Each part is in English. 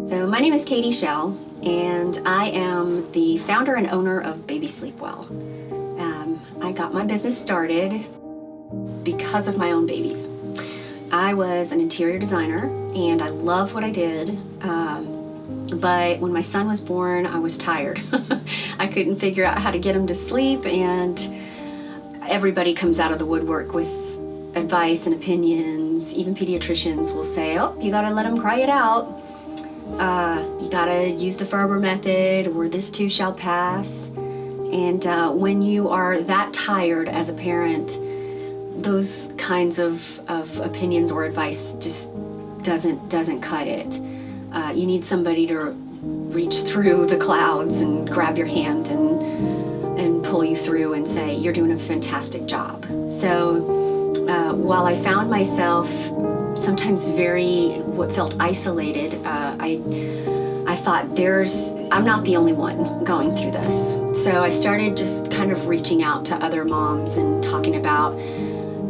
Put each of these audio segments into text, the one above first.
So my name is Katie Schell, and I am the founder and owner of Baby Sleep Well. I got my business started because of my own babies. I was an interior designer, and I loved what I did, but when my son was born, I was tired. I couldn't figure out how to get him to sleep, and everybody comes out of the woodwork with advice and opinions. Even pediatricians will say, oh, you gotta let him cry it out. You gotta use the Ferber method, or this too shall pass. And when you are that tired as a parent, those kinds of opinions or advice just doesn't cut it. You need somebody to reach through the clouds and grab your hand and pull you through and say, you're doing a fantastic job. So while I found myself sometimes what felt isolated, I thought I'm not the only one going through this. So I started just kind of reaching out to other moms and talking about,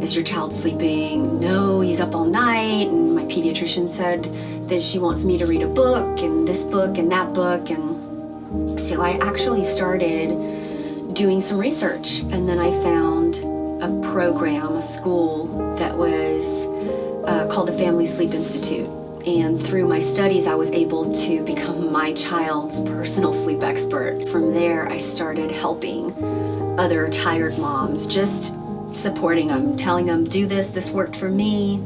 is your child sleeping? No, he's up all night. And my pediatrician said that she wants me to read a book and this book and that book. And so I actually started doing some research, and then I found a program, a school that was called the Family Sleep Institute. And through my studies, I was able to become my child's personal sleep expert. From there, I started helping other tired moms, just supporting them, telling them, do this worked for me.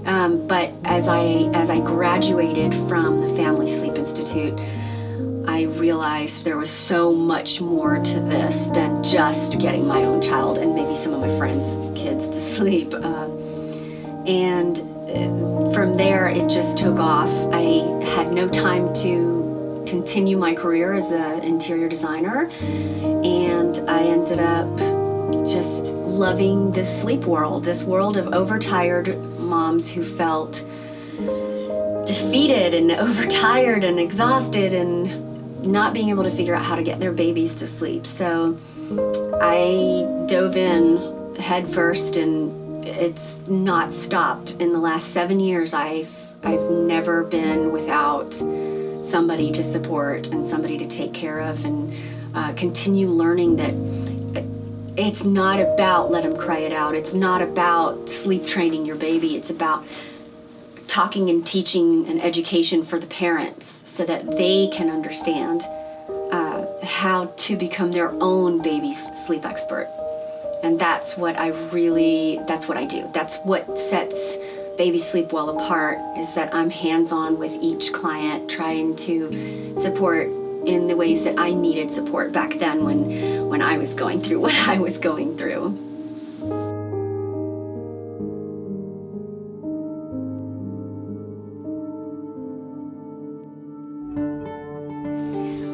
But as I graduated from the Family Sleep Institute, I realized there was so much more to this than just getting my own child and maybe some of my friends' kids to sleep. And from there, it just took off. I had no time to continue my career as an interior designer, and I ended up just loving this sleep world, this world of overtired moms who felt defeated and overtired and exhausted and not being able to figure out how to get their babies to sleep. So I dove in head first, and it's not stopped. In the last 7 years, I've never been without somebody to support and somebody to take care of, and continue learning that it's not about let them cry it out. It's not about sleep training your baby. It's about talking and teaching and education for the parents so that they can understand how to become their own baby's sleep expert. And that's what I do. That's what sets Baby Sleep Well apart, is that I'm hands-on with each client, trying to support in the ways that I needed support back then when I was going through what I was going through.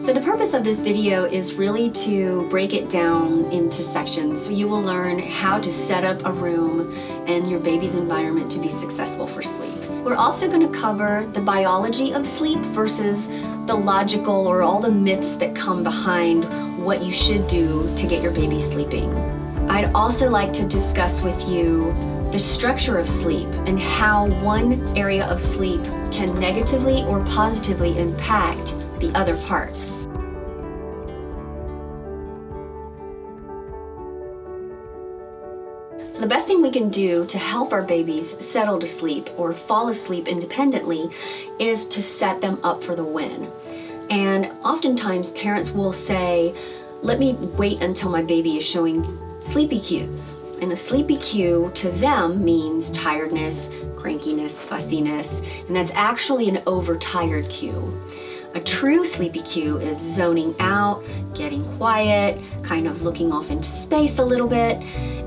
So the purpose of this video is really to break it down into sections. So you will learn how to set up a room and your baby's environment to be successful for sleep. We're also going to cover the biology of sleep versus the logical or all the myths that come behind what you should do to get your baby sleeping. I'd also like to discuss with you the structure of sleep and how one area of sleep can negatively or positively impact the other parts. So the best thing we can do to help our babies settle to sleep or fall asleep independently is to set them up for the win. And oftentimes parents will say, let me wait until my baby is showing sleepy cues. And a sleepy cue to them means tiredness, crankiness, fussiness, and that's actually an overtired cue. A true sleepy cue is zoning out, getting quiet, kind of looking off into space a little bit.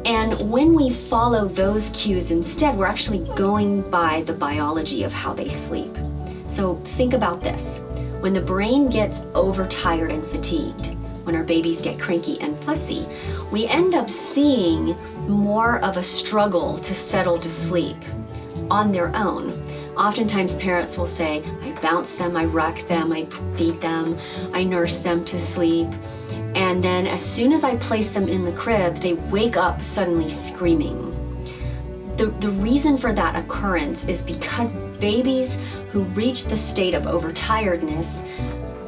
And when we follow those cues instead, we're actually going by the biology of how they sleep. So think about this. When the brain gets overtired and fatigued, when our babies get cranky and fussy, we end up seeing more of a struggle to settle to sleep on their own. Oftentimes parents will say, I bounce them, I rock them, I feed them, I nurse them to sleep. And then as soon as I place them in the crib, they wake up suddenly screaming. The reason for that occurrence is because babies who reach the state of overtiredness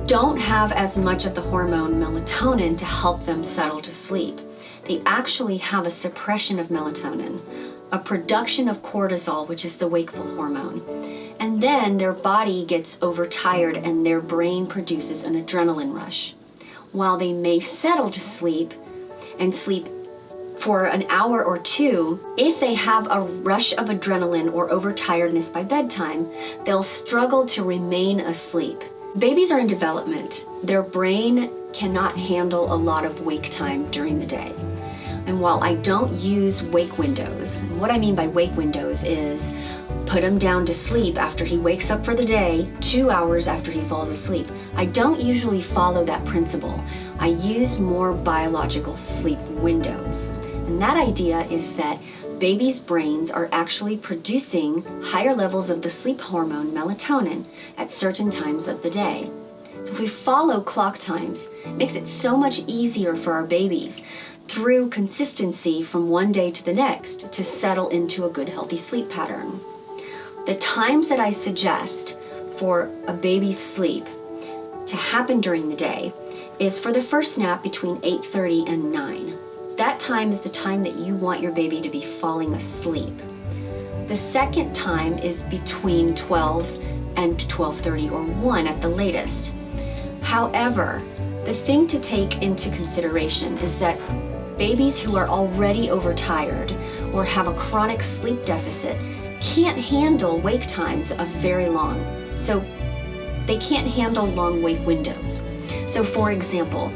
don't have as much of the hormone melatonin to help them settle to sleep. They actually have a suppression of melatonin, a production of cortisol, which is the wakeful hormone. And then their body gets overtired and their brain produces an adrenaline rush. While they may settle to sleep and sleep for an hour or two, if they have a rush of adrenaline or overtiredness by bedtime, they'll struggle to remain asleep. Babies are in development. Their brain cannot handle a lot of wake time during the day. And while I don't use wake windows, what I mean by wake windows is put him down to sleep after he wakes up for the day, 2 hours after he falls asleep. I don't usually follow that principle. I use more biological sleep windows. And that idea is that babies' brains are actually producing higher levels of the sleep hormone melatonin at certain times of the day. So if we follow clock times, it makes it so much easier for our babies through consistency from one day to the next to settle into a good healthy sleep pattern. The times that I suggest for a baby's sleep to happen during the day is for the first nap between 8:30 and 9. That time is the time that you want your baby to be falling asleep. The second time is between 12 and 12:30 or 1 at the latest. However, the thing to take into consideration is that babies who are already overtired or have a chronic sleep deficit can't handle wake times of very long. So they can't handle long wake windows. So for example,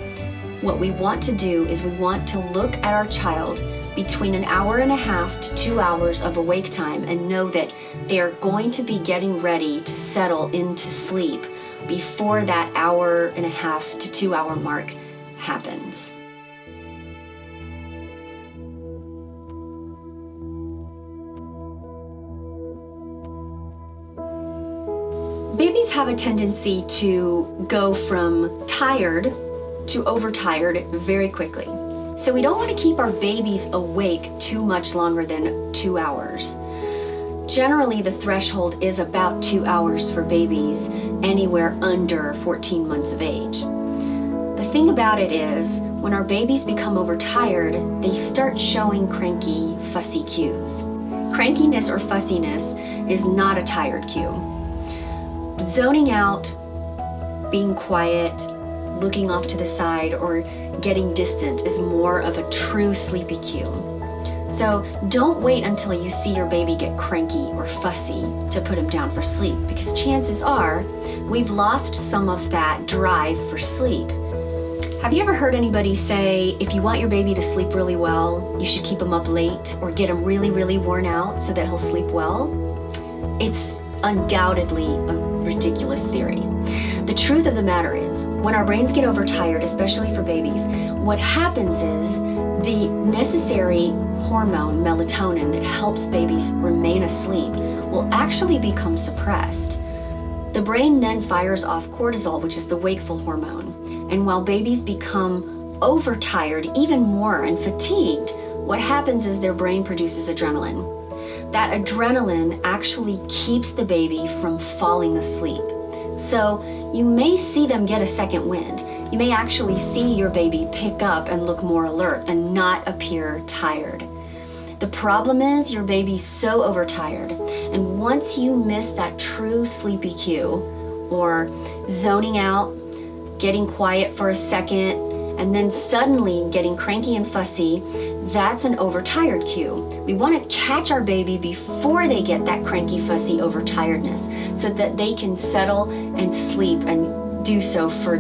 what we want to do is we want to look at our child between an hour and a half to 2 hours of awake time and know that they are going to be getting ready to settle into sleep before that hour and a half to 2 hour mark happens. Babies have a tendency to go from tired to overtired very quickly. So we don't want to keep our babies awake too much longer than 2 hours. Generally, the threshold is about 2 hours for babies anywhere under 14 months of age. The thing about it is, when our babies become overtired, they start showing cranky, fussy cues. Crankiness or fussiness is not a tired cue. Zoning out, being quiet, looking off to the side, or getting distant is more of a true sleepy cue. So don't wait until you see your baby get cranky or fussy to put him down for sleep, because chances are we've lost some of that drive for sleep. Have you ever heard anybody say, if you want your baby to sleep really well, you should keep him up late or get him really, really worn out so that he'll sleep well? It's undoubtedly a ridiculous theory. The truth of the matter is, when our brains get overtired, especially for babies, what happens is the necessary hormone, melatonin, that helps babies remain asleep will actually become suppressed. The brain then fires off cortisol, which is the wakeful hormone. And while babies become overtired even more and fatigued, what happens is their brain produces adrenaline. That adrenaline actually keeps the baby from falling asleep. So you may see them get a second wind. You may actually see your baby pick up and look more alert and not appear tired. The problem is your baby's so overtired, and once you miss that true sleepy cue, or zoning out, getting quiet for a second, and then suddenly getting cranky and fussy, that's an overtired cue. We want to catch our baby before they get that cranky, fussy overtiredness so that they can settle and sleep and do so for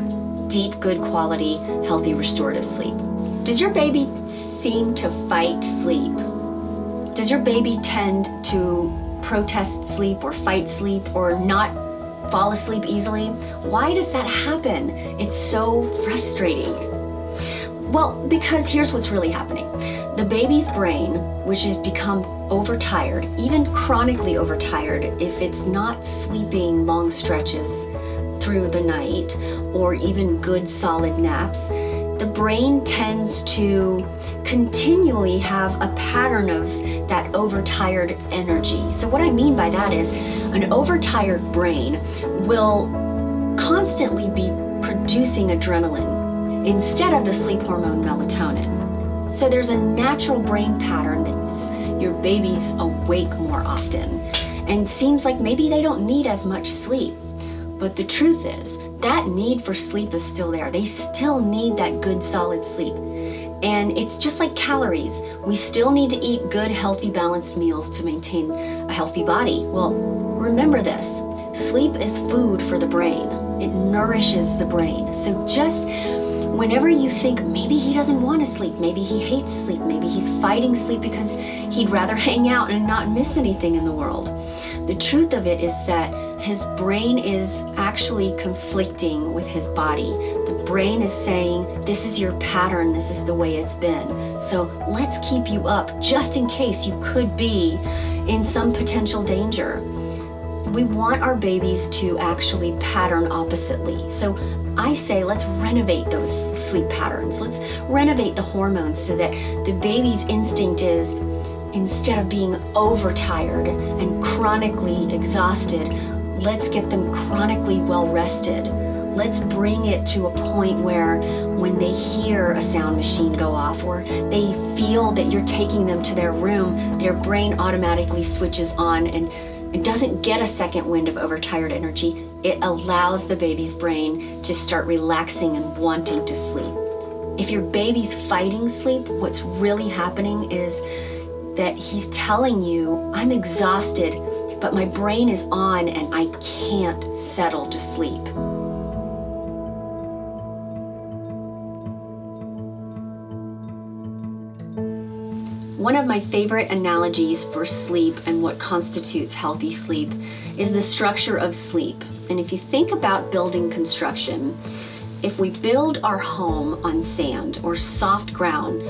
deep, good quality, healthy, restorative sleep. Does your baby seem to fight sleep? Does your baby tend to protest sleep or fight sleep or not fall asleep easily? Why does that happen? It's so frustrating. Well, because here's what's really happening. The baby's brain, which has become overtired, even chronically overtired, if it's not sleeping long stretches through the night or even good solid naps, the brain tends to continually have a pattern of that overtired energy. So what I mean by that is an overtired brain will constantly be producing adrenaline instead of the sleep hormone melatonin. So there's a natural brain pattern that your baby's awake more often and seems like maybe they don't need as much sleep. But the truth is, that need for sleep is still there. They still need that good, solid sleep. And it's just like calories. We still need to eat good, healthy, balanced meals to maintain a healthy body. Well, remember this. Sleep is food for the brain. It nourishes the brain. So just whenever you think maybe he doesn't want to sleep, maybe he hates sleep, maybe he's fighting sleep because he'd rather hang out and not miss anything in the world. The truth of it is that his brain is actually conflicting with his body. The brain is saying, this is your pattern, this is the way it's been. So let's keep you up just in case you could be in some potential danger. We want our babies to actually pattern oppositely. So I say, let's renovate those sleep patterns. Let's renovate the hormones so that the baby's instinct is, instead of being overtired and chronically exhausted, let's get them chronically well rested. Let's bring it to a point where when they hear a sound machine go off or they feel that you're taking them to their room, their brain automatically switches on and it doesn't get a second wind of overtired energy. It allows the baby's brain to start relaxing and wanting to sleep. If your baby's fighting sleep, what's really happening is that he's telling you, I'm exhausted, but my brain is on and I can't settle to sleep. One of my favorite analogies for sleep and what constitutes healthy sleep is the structure of sleep. And if you think about building construction, if we build our home on sand or soft ground,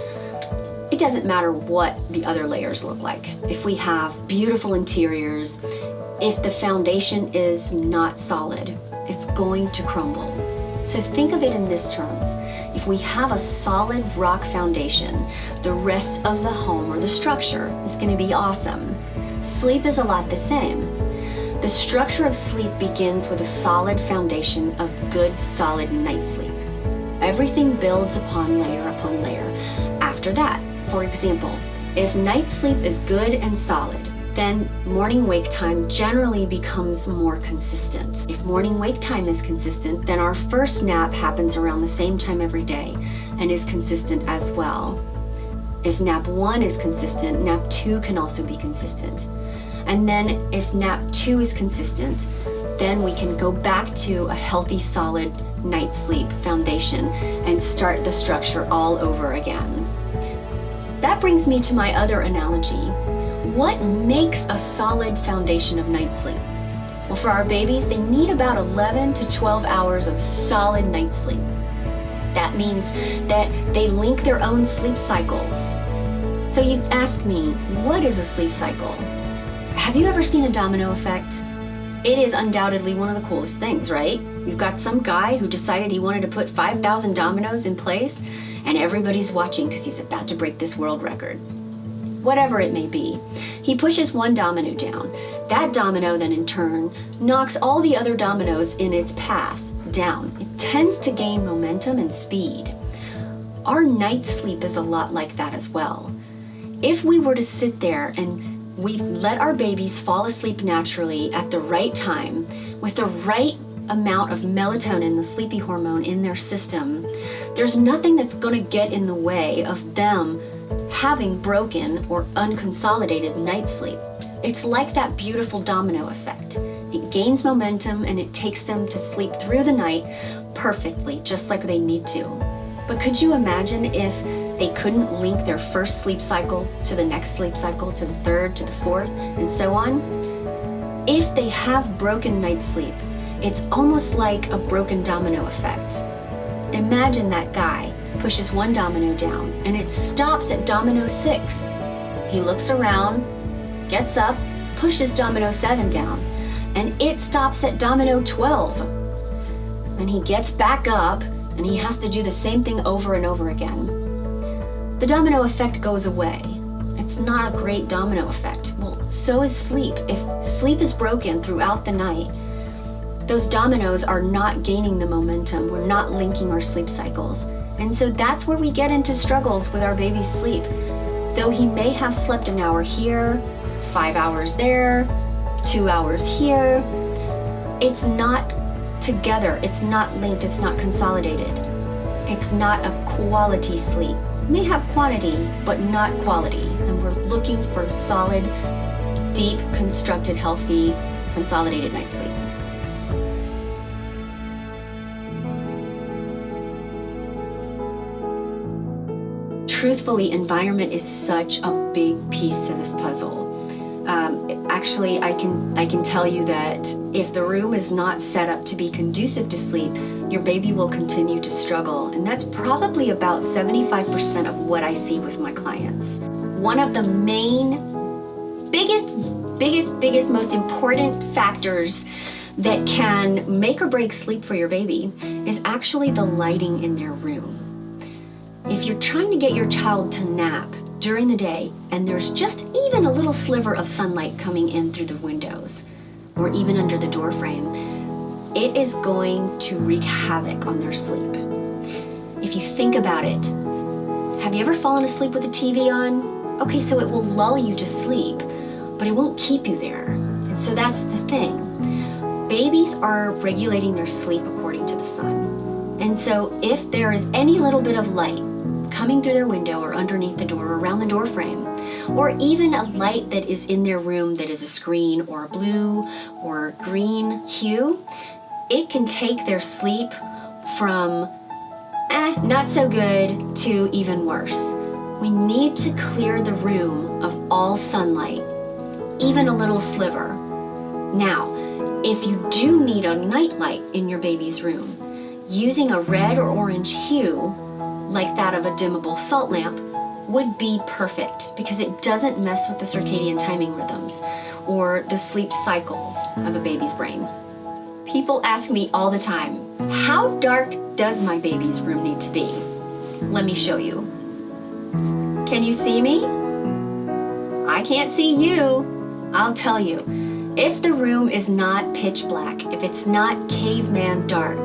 it doesn't matter what the other layers look like. If we have beautiful interiors, if the foundation is not solid, it's going to crumble. So think of it in this terms. If we have a solid rock foundation, the rest of the home or the structure is going to be awesome. Sleep is a lot the same. The structure of sleep begins with a solid foundation of good, solid night sleep. Everything builds upon layer. After that, for example, if night sleep is good and solid, then morning wake time generally becomes more consistent. If morning wake time is consistent, then our first nap happens around the same time every day and is consistent as well. If nap 1 is consistent, nap 2 can also be consistent. And then if nap 2 is consistent, then we can go back to a healthy, solid night sleep foundation and start the structure all over again. That brings me to my other analogy. What makes a solid foundation of night sleep? Well, for our babies, they need about 11 to 12 hours of solid night sleep. That means that they link their own sleep cycles. So you ask me, what is a sleep cycle? Have you ever seen a domino effect? It is undoubtedly one of the coolest things, right? You've got some guy who decided he wanted to put 5,000 dominoes in place, and everybody's watching because he's about to break this world record. Whatever it may be. He pushes one domino down. That domino then in turn knocks all the other dominoes in its path down. It tends to gain momentum and speed. Our night sleep is a lot like that as well. If we were to sit there and we let our babies fall asleep naturally at the right time with the right amount of melatonin, the sleepy hormone, in their system, there's nothing that's going to get in the way of them having broken or unconsolidated night sleep. It's like that beautiful domino effect. It gains momentum and it takes them to sleep through the night perfectly, just like they need to. But could you imagine if they couldn't link their first sleep cycle to the next sleep cycle, to the third, to the fourth, and so on? If they have broken night sleep, it's almost like a broken domino effect. Imagine that guy pushes one domino down and it stops at domino 6. He looks around, gets up, pushes domino 7 down, and it stops at domino 12. And he gets back up and he has to do the same thing over and over again, the domino effect goes away. It's not a great domino effect. Well, so is sleep. If sleep is broken throughout the night, those dominoes are not gaining the momentum. We're not linking our sleep cycles. And so that's where we get into struggles with our baby's sleep. Though he may have slept an hour here, 5 hours there, 2 hours here, it's not together, it's not linked, it's not consolidated. It's not a quality sleep. It may have quantity, but not quality. And we're looking for solid, deep, constructed, healthy, consolidated night sleep. Truthfully, environment is such a big piece to this puzzle. Actually, I can tell you that if the room is not set up to be conducive to sleep, your baby will continue to struggle. And that's probably about 75% of what I see with my clients. One of the main, biggest, most important factors that can make or break sleep for your baby is actually the lighting in their room. If you're trying to get your child to nap during the day and there's just even a little sliver of sunlight coming in through the windows or even under the door frame, it is going to wreak havoc on their sleep. If you think about it, have you ever fallen asleep with the TV on? Okay, so it will lull you to sleep, but it won't keep you there. And so that's the thing. Babies are regulating their sleep according to the sun. And so if there is any little bit of light coming through their window or underneath the door or around the door frame, or even a light that is in their room that is a screen or a blue or green hue, it can take their sleep from not so good to even worse. We need to clear the room of all sunlight, even a little sliver. Now, if you do need a nightlight in your baby's room, using a red or orange hue, like that of a dimmable salt lamp, would be perfect because it doesn't mess with the circadian timing rhythms or the sleep cycles of a baby's brain. People ask me all the time, how dark does my baby's room need to be? Let me show you. Can you see me? I can't see you. I'll tell you. If the room is not pitch black, if it's not caveman dark,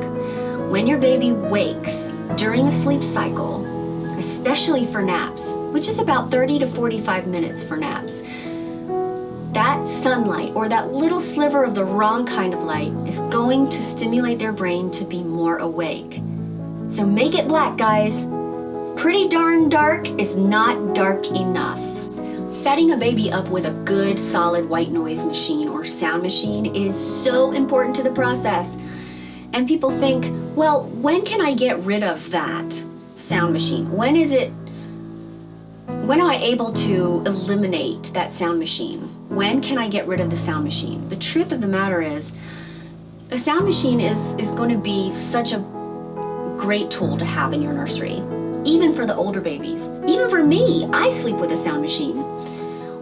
when your baby wakes during a sleep cycle, especially for naps, which is about 30 to 45 minutes for naps, that sunlight or that little sliver of the wrong kind of light is going to stimulate their brain to be more awake. So make it black, guys. Pretty darn dark is not dark enough. Setting a baby up with a good, solid white noise machine or sound machine is so important to the process. And people think, well, when can I get rid of that sound machine? When am I able to eliminate that sound machine? When can I get rid of the sound machine? The truth of the matter is, a sound machine is going to be such a great tool to have in your nursery, even for the older babies. Even for me, I sleep with a sound machine.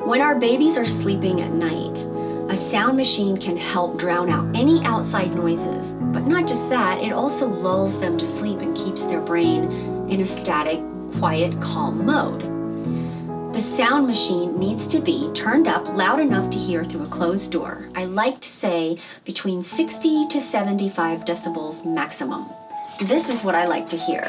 When our babies are sleeping at night, a sound machine can help drown out any outside noises. But not just that, it also lulls them to sleep and keeps their brain in a static, quiet, calm mode. The sound machine needs to be turned up loud enough to hear through a closed door. I like to say between 60 to 75 decibels maximum. This is what I like to hear.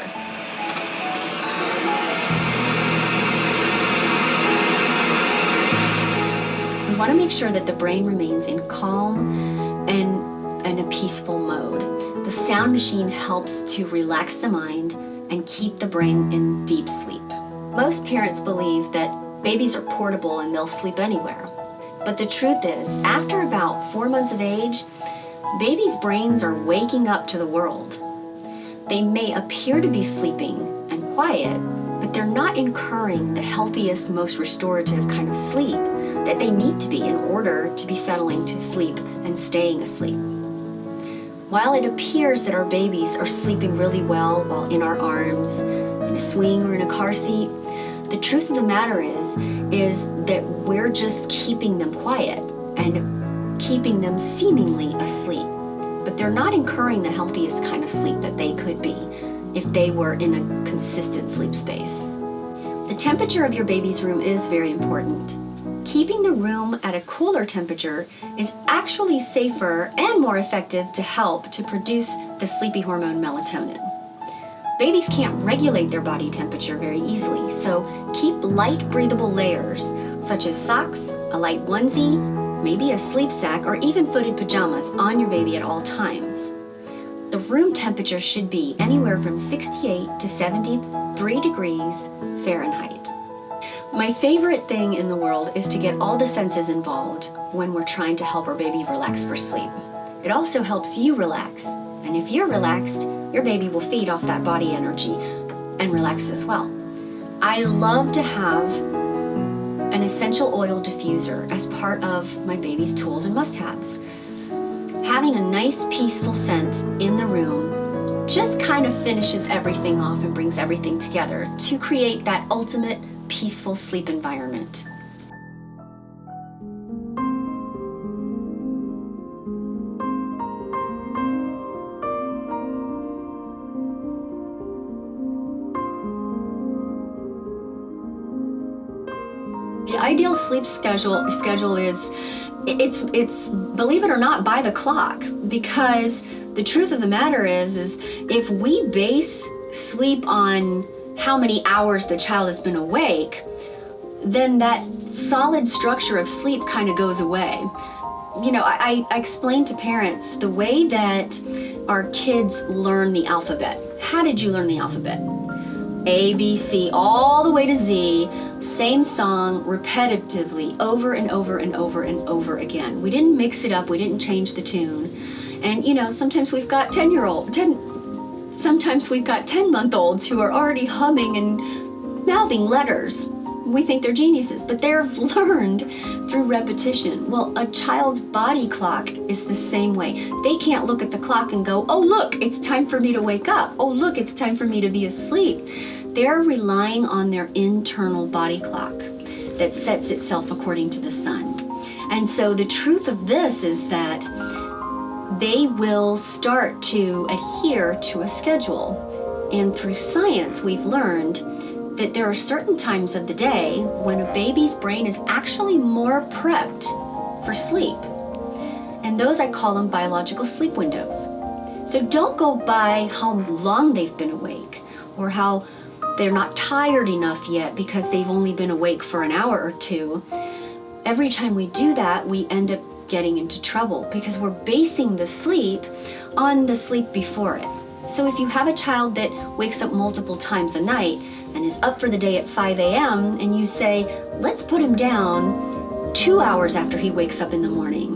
We want to make sure that the brain remains in calm and a peaceful mode. The sound machine helps to relax the mind and keep the brain in deep sleep. Most parents believe that babies are portable and they'll sleep anywhere. But the truth is, after about 4 months of age, babies' brains are waking up to the world. They may appear to be sleeping and quiet, but they're not incurring the healthiest, most restorative kind of sleep that they need to be in order to be settling to sleep and staying asleep. While it appears that our babies are sleeping really well while in our arms, in a swing or in a car seat, the truth of the matter is that we're just keeping them quiet and keeping them seemingly asleep. But they're not incurring the healthiest kind of sleep that they could be. if they were in a consistent sleep space. The temperature of your baby's room is very important. Keeping the room at a cooler temperature is actually safer and more effective to help to produce the sleepy hormone melatonin. Babies can't regulate their body temperature very easily, so keep light breathable layers such as socks, a light onesie, maybe a sleep sack, or even footed pajamas on your baby at all times. The room temperature should be anywhere from 68 to 73 degrees Fahrenheit. My favorite thing in the world is to get all the senses involved when we're trying to help our baby relax for sleep. It also helps you relax, and if you're relaxed, your baby will feed off that body energy and relax as well. I love to have an essential oil diffuser as part of my baby's tools and must-haves. Having a nice peaceful scent in the room just kind of finishes everything off and brings everything together to create that ultimate peaceful sleep environment. The ideal sleep schedule is it's believe it or not by the clock, because the truth of the matter is if we base sleep on how many hours the child has been awake, then that solid structure of sleep kind of goes away. You know, I explain to parents the way that our kids learn the alphabet. How did you learn the alphabet? A, B, C, all the way to Z, same song repetitively over and over and over and over again. We didn't mix it up, we didn't change the tune. And you know, sometimes we've got 10-month-olds who are already humming and mouthing letters. We think they're geniuses, but they're learned through repetition. Well, a child's body clock is the same way. They can't look at the clock and go, oh look, it's time for me to wake up. Oh look, it's time for me to be asleep. They're relying on their internal body clock that sets itself according to the sun. And so the truth of this is that they will start to adhere to a schedule. And through science, we've learned that there are certain times of the day when a baby's brain is actually more prepped for sleep. And those, I call them biological sleep windows. So don't go by how long they've been awake or how they're not tired enough yet because they've only been awake for an hour or two. Every time we do that, we end up getting into trouble because we're basing the sleep on the sleep before it. So if you have a child that wakes up multiple times a night and is up for the day at 5 a.m. and you say, let's put him down 2 hours after he wakes up in the morning.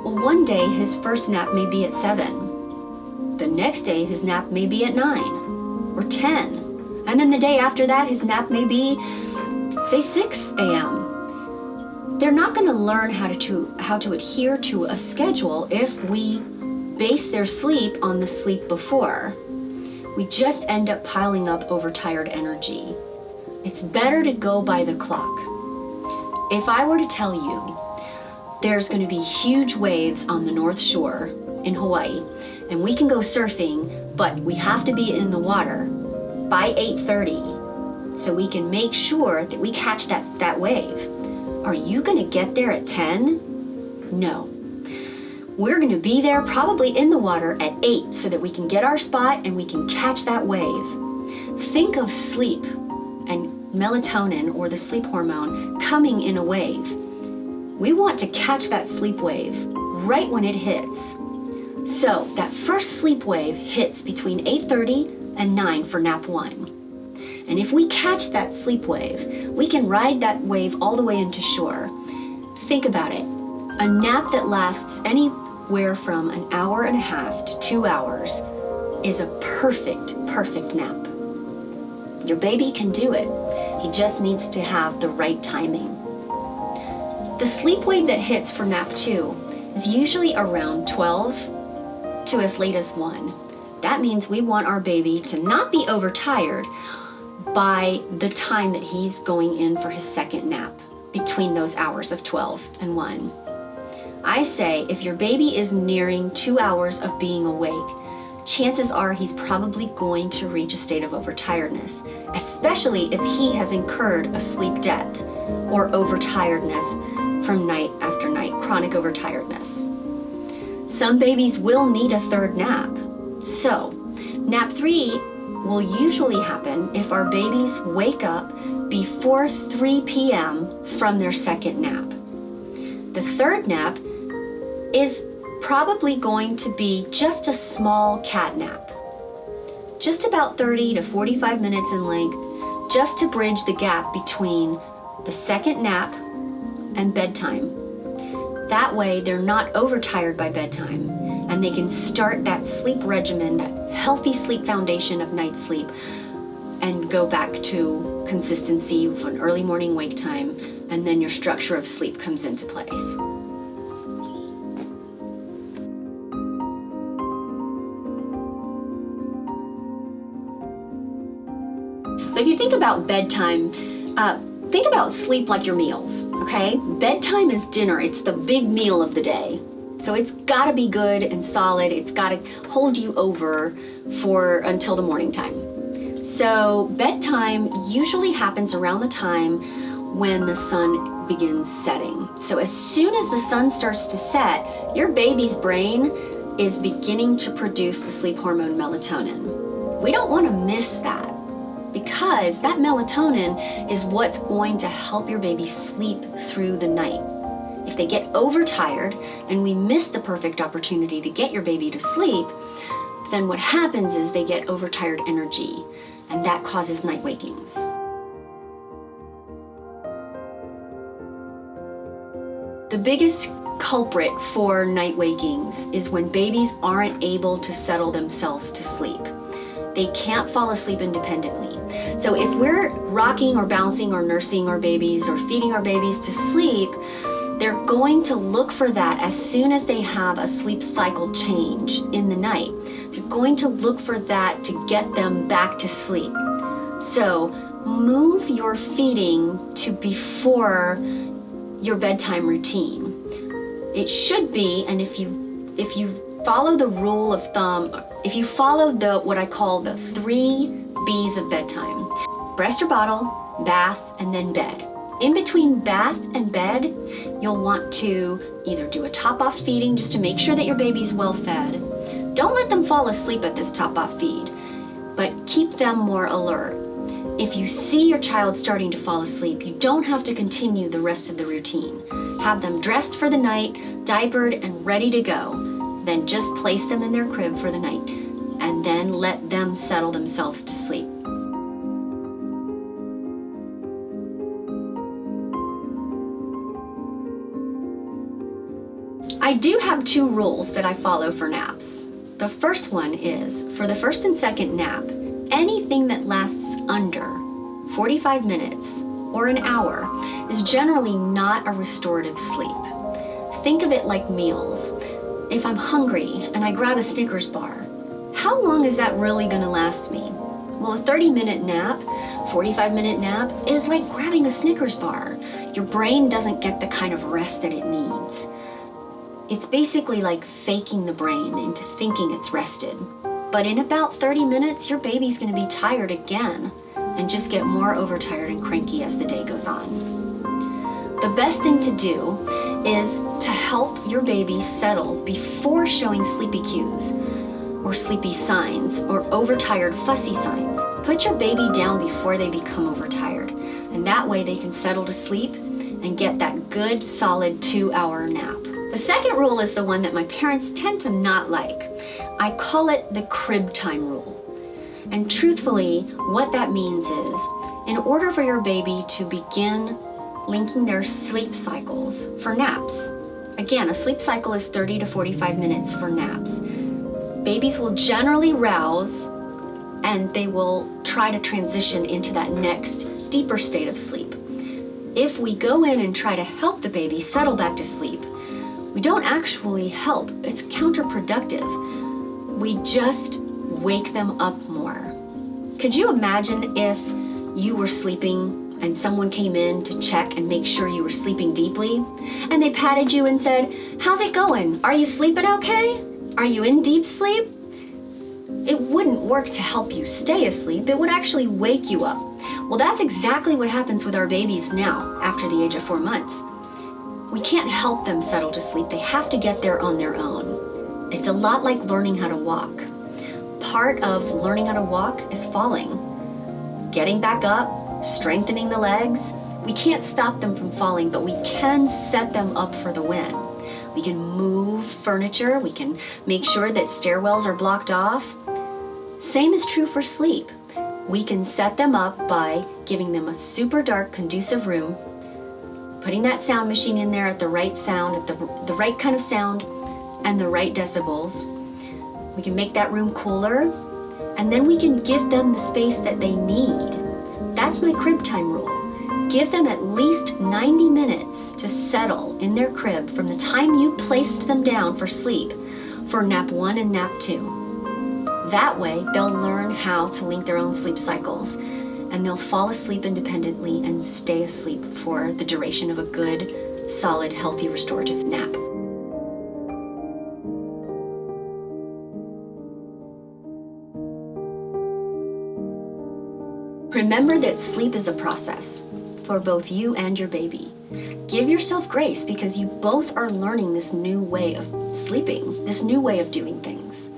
Well, one day his first nap may be at 7. The next day his nap may be at 9 or 10. And then the day after that his nap may be, say, 6 a.m. They're not going to learn how to adhere to a schedule if we base their sleep on the sleep before. We just end up piling up overtired energy. It's better to go by the clock. If I were to tell you there's going to be huge waves on the North Shore in Hawaii and we can go surfing, but we have to be in the water by 8:30 so we can make sure that we catch that wave. Are you going to get there at 10? No. We're going to be there probably in the water at 8 so that we can get our spot and we can catch that wave. Think of sleep and melatonin, or the sleep hormone, coming in a wave. We want to catch that sleep wave right when it hits. So that first sleep wave hits between 8:30 and 9 for nap 1. And if we catch that sleep wave, we can ride that wave all the way into shore. Think about it. A nap that lasts anywhere from an hour and a half to 2 hours is a perfect nap. Your baby can do it. He just needs to have the right timing. The sleep wave that hits for nap 2 is usually around 12 to as late as 1. That means we want our baby to not be overtired by the time that he's going in for his second nap, between those hours of 12 and 1. I say if your baby is nearing 2 hours of being awake, chances are he's probably going to reach a state of overtiredness, especially if he has incurred a sleep debt or overtiredness from night after night, chronic overtiredness. Some babies will need a third nap. So, nap 3 will usually happen if our babies wake up before 3 p.m. from their second nap. The third nap is probably going to be just a small cat nap, just about 30 to 45 minutes in length, just to bridge the gap between the second nap and bedtime. That way they're not overtired by bedtime and they can start that sleep regimen, that healthy sleep foundation of night sleep, and go back to consistency of an early morning wake time, and then your structure of sleep comes into place. So if you think about bedtime, think about sleep like your meals, okay? Bedtime is dinner. It's the big meal of the day. So it's gotta be good and solid. It's gotta hold you over until the morning time. So bedtime usually happens around the time when the sun begins setting. So as soon as the sun starts to set, your baby's brain is beginning to produce the sleep hormone melatonin. We don't wanna miss that, because that melatonin is what's going to help your baby sleep through the night. If they get overtired and we miss the perfect opportunity to get your baby to sleep, then what happens is they get overtired energy, and that causes night wakings. The biggest culprit for night wakings is when babies aren't able to settle themselves to sleep. They can't fall asleep independently. So if we're rocking or bouncing or nursing our babies or feeding our babies to sleep, they're going to look for that as soon as they have a sleep cycle change in the night. They're going to look for that to get them back to sleep. So move your feeding to before your bedtime routine. It should be, and if you follow the rule of thumb, if you follow what I call the 3 B's of bedtime: breast or bottle, bath, and then bed. In between bath and bed, you'll want to either do a top-off feeding just to make sure that your baby's well fed. Don't let them fall asleep at this top-off feed, but keep them more alert. If you see your child starting to fall asleep, you don't have to continue the rest of the routine. Have them dressed for the night, diapered, and ready to go. Then just place them in their crib for the night, and then let them settle themselves to sleep. I do have 2 rules that I follow for naps. The first one is, for the first and second nap, anything that lasts under 45 minutes or an hour is generally not a restorative sleep. Think of it like meals. If I'm hungry and I grab a Snickers bar, how long is that really gonna last me? Well, a 30-minute nap, 45-minute nap is like grabbing a Snickers bar. Your brain doesn't get the kind of rest that it needs. It's basically like faking the brain into thinking it's rested. But in about 30 minutes, your baby's gonna be tired again and just get more overtired and cranky as the day goes on. The best thing to do is to help your baby settle before showing sleepy cues or sleepy signs or overtired fussy signs. Put your baby down before they become overtired, and that way they can settle to sleep and get that good solid 2-hour nap. The second rule is the one that my parents tend to not like. I call it the crib time rule. And truthfully, what that means is, in order for your baby to begin linking their sleep cycles for naps, again, a sleep cycle is 30 to 45 minutes for naps. Babies will generally rouse and they will try to transition into that next deeper state of sleep. If we go in and try to help the baby settle back to sleep, we don't actually help. It's counterproductive. We just wake them up more. Could you imagine if you were sleeping and someone came in to check and make sure you were sleeping deeply, and they patted you and said, "How's it going? Are you sleeping okay? Are you in deep sleep?" It wouldn't work to help you stay asleep, it would actually wake you up. Well, that's exactly what happens with our babies now, after the age of 4 months. We can't help them settle to sleep, they have to get there on their own. It's a lot like learning how to walk. Part of learning how to walk is falling. Getting back up, strengthening the legs. We can't stop them from falling, but we can set them up for the win. We can move furniture, we can make sure that stairwells are blocked off. Same is true for sleep. We can set them up by giving them a super dark, conducive room, putting that sound machine in there at the right sound, at the right kind of sound, and the right decibels. We can make that room cooler, and then we can give them the space that they need. That's my crib time rule. Give them at least 90 minutes to settle in their crib from the time you placed them down for sleep for nap 1 and nap 2. That way, they'll learn how to link their own sleep cycles, and they'll fall asleep independently and stay asleep for the duration of a good, solid, healthy, restorative nap. Remember that sleep is a process for both you and your baby. Give yourself grace because you both are learning this new way of sleeping, this new way of doing things.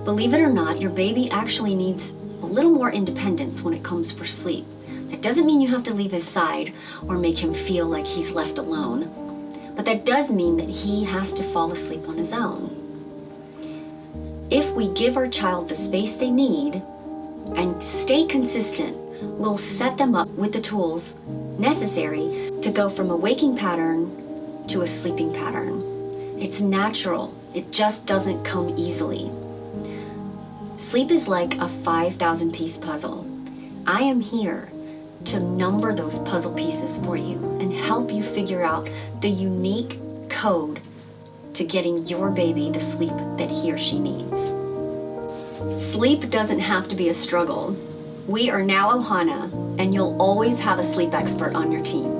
Believe it or not, your baby actually needs a little more independence when it comes for sleep. That doesn't mean you have to leave his side or make him feel like he's left alone, but that does mean that he has to fall asleep on his own. If we give our child the space they need and stay consistent, we'll set them up with the tools necessary to go from a waking pattern to a sleeping pattern. It's natural. It just doesn't come easily. Sleep is like a 5,000-piece puzzle. I am here to number those puzzle pieces for you and help you figure out the unique code to getting your baby the sleep that he or she needs. Sleep doesn't have to be a struggle. We are now Ohana, and you'll always have a sleep expert on your team.